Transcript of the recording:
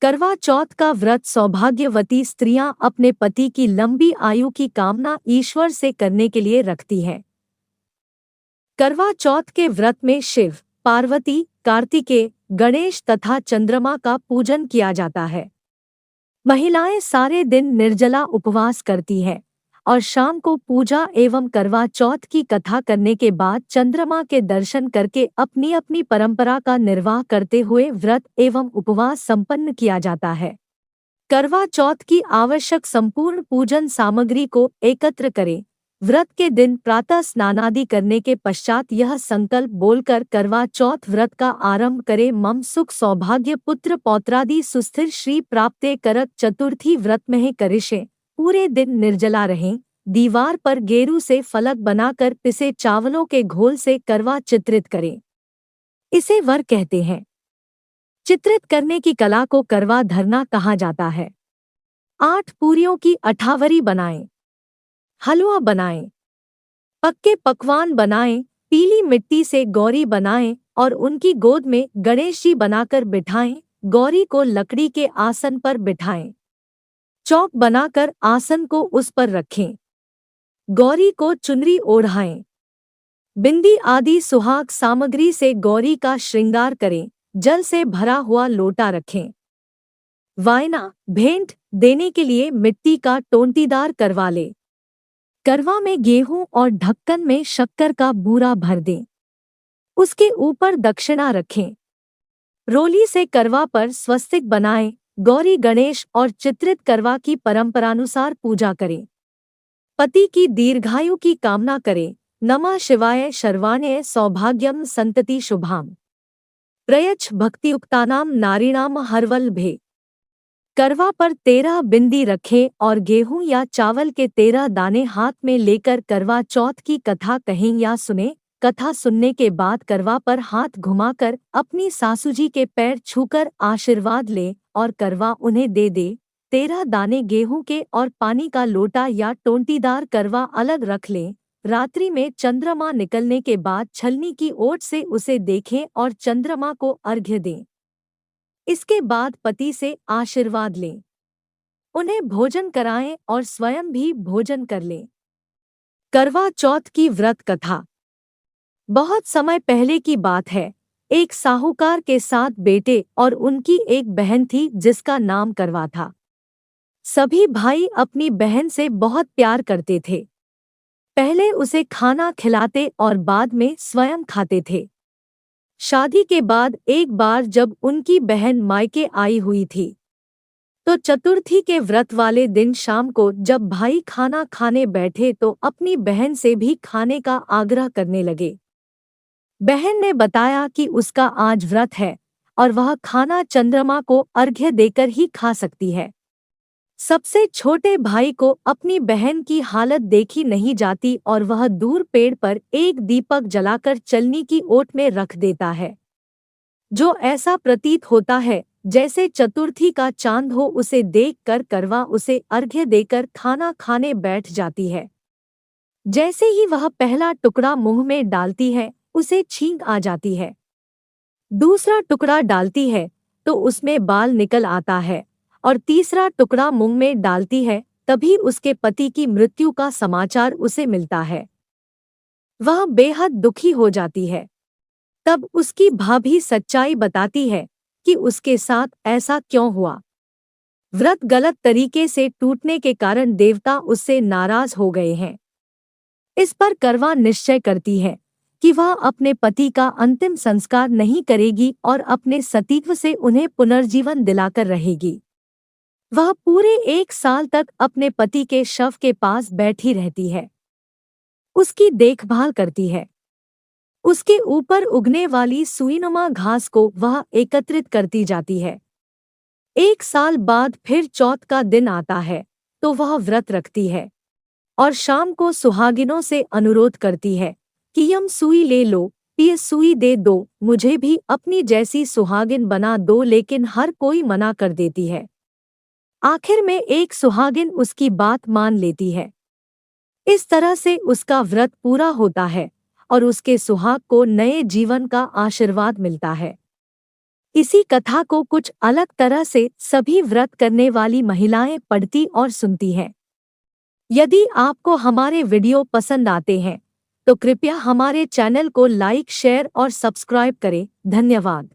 करवा चौथ का व्रत सौभाग्यवती स्त्रियां अपने पति की लंबी आयु की कामना ईश्वर से करने के लिए रखती हैं। करवा चौथ के व्रत में शिव, पार्वती, कार्तिकेय, गणेश तथा चंद्रमा का पूजन किया जाता है। महिलाएं सारे दिन निर्जला उपवास करती हैं और शाम को पूजा एवं करवा चौथ की कथा करने के बाद चंद्रमा के दर्शन करके अपनी अपनी परंपरा का निर्वाह करते हुए व्रत एवं उपवास संपन्न किया जाता है। करवा चौथ की आवश्यक संपूर्ण पूजन सामग्री को एकत्र करें। व्रत के दिन प्रातः स्नानादि करने के पश्चात यह संकल्प बोलकर करवा चौथ व्रत का आरंभ करें। मम सुख सौभाग्य पुत्र पौत्रादि सुस्थिर श्री प्राप्ते करत चतुर्थी व्रत में करिष्ये। पूरे दिन निर्जला रहें। दीवार पर गेरू से फलक बनाकर पिसे चावलों के घोल से करवा चित्रित करें। इसे वर कहते हैं। चित्रित करने की कला को करवा धरना कहा जाता है। 8 पूरियों की अठावरी बनाएं, हलवा बनाएं, पक्के पकवान बनाएं, पीली मिट्टी से गौरी बनाएं और उनकी गोद में गणेश जी बनाकर बिठाएं। गौरी को लकड़ी के आसन पर बिठाएं। चौक बनाकर आसन को उस पर रखें। गौरी को चुनरी ओढ़ाएं। बिंदी आदि सुहाग सामग्री से गौरी का श्रृंगार करें। जल से भरा हुआ लोटा रखें। वायना भेंट देने के लिए मिट्टी का टोंटीदार करवा ले। करवा में गेहूं और ढक्कन में शक्कर का बूरा भर दें। उसके ऊपर दक्षिणा रखें। रोली से करवा पर स्वस्तिक बनाएं। गौरी गणेश और चित्रित करवा की परंपरानुसार पूजा करें। पति की दीर्घायु की कामना करें। नमः शिवाय शर्वाण्य सौभाग्यम संतति शुभाम प्रयच्छ भक्तियुक्तानाम नारीणाम हरवल्लभे। करवा पर 13 बिंदी रखें और गेहूं या चावल के 13 दाने हाथ में लेकर करवा चौथ की कथा कहें या सुने। कथा सुनने के बाद करवा पर हाथ घुमाकर अपनी सासुजी के पैर छूकर आशीर्वाद ले और करवा उन्हें दे दे। 13 दाने गेहूं के और पानी का लोटा या टोंटीदार करवा अलग रख लें। रात्रि में चंद्रमा निकलने के बाद छलनी की ओट से उसे देखें और चंद्रमा को अर्घ्य दें। इसके बाद पति से आशीर्वाद लें। उन्हें भोजन कराएं और स्वयं भी भोजन कर लें। करवा चौथ की व्रत कथा। बहुत समय पहले की बात है। एक साहूकार के 7 बेटे और उनकी एक बहन थी जिसका नाम करवा था। सभी भाई अपनी बहन से बहुत प्यार करते थे। पहले उसे खाना खिलाते और बाद में स्वयं खाते थे। शादी के बाद एक बार जब उनकी बहन मायके आई हुई थी तो चतुर्थी के व्रत वाले दिन शाम को जब भाई खाना खाने बैठे तो अपनी बहन से भी खाने का आग्रह करने लगे। बहन ने बताया कि उसका आज व्रत है और वह खाना चंद्रमा को अर्घ्य देकर ही खा सकती है। सबसे छोटे भाई को अपनी बहन की हालत देखी नहीं जाती और वह दूर पेड़ पर एक दीपक जलाकर चलनी की ओट में रख देता है। जो ऐसा प्रतीत होता है जैसे चतुर्थी का चांद हो। उसे देखकर करवा उसे अर्घ्य देकर खाना खाने बैठ जाती है। जैसे ही वह पहला टुकड़ा मुंह में डालती है उसे छींक आ जाती है। दूसरा टुकड़ा डालती है तो उसमें बाल निकल आता है और तीसरा टुकड़ा मुंह में डालती है तभी उसके पति की मृत्यु का समाचार उसे मिलता है। वह बेहद दुखी हो जाती है। तब उसकी भाभी सच्चाई बताती है कि उसके साथ ऐसा क्यों हुआ। व्रत गलत तरीके से टूटने के कारण देवता उससे नाराज हो गए हैं। इस पर करवा निश्चय करती है कि वह अपने पति का अंतिम संस्कार नहीं करेगी और अपने सतीत्व से उन्हें पुनर्जीवन दिलाकर रहेगी। वह पूरे 1 साल तक अपने पति के शव के पास बैठी रहती है। उसकी देखभाल करती है। उसके ऊपर उगने वाली सुईनुमा घास को वह एकत्रित करती जाती है। 1 साल बाद फिर चौथ का दिन आता है तो वह व्रत रखती है और शाम को सुहागिनों से अनुरोध करती है कि यम सुई ले लो, ये सुई दे दो, मुझे भी अपनी जैसी सुहागिन बना दो। लेकिन हर कोई मना कर देती है। आखिर में एक सुहागिन उसकी बात मान लेती है। इस तरह से उसका व्रत पूरा होता है और उसके सुहाग को नए जीवन का आशीर्वाद मिलता है। इसी कथा को कुछ अलग तरह से सभी व्रत करने वाली महिलाएं पढ़ती और सुनती हैं। यदि आपको हमारे वीडियो पसंद आते हैं तो कृपया हमारे चैनल को लाइक, शेयर और सब्सक्राइब करें। धन्यवाद।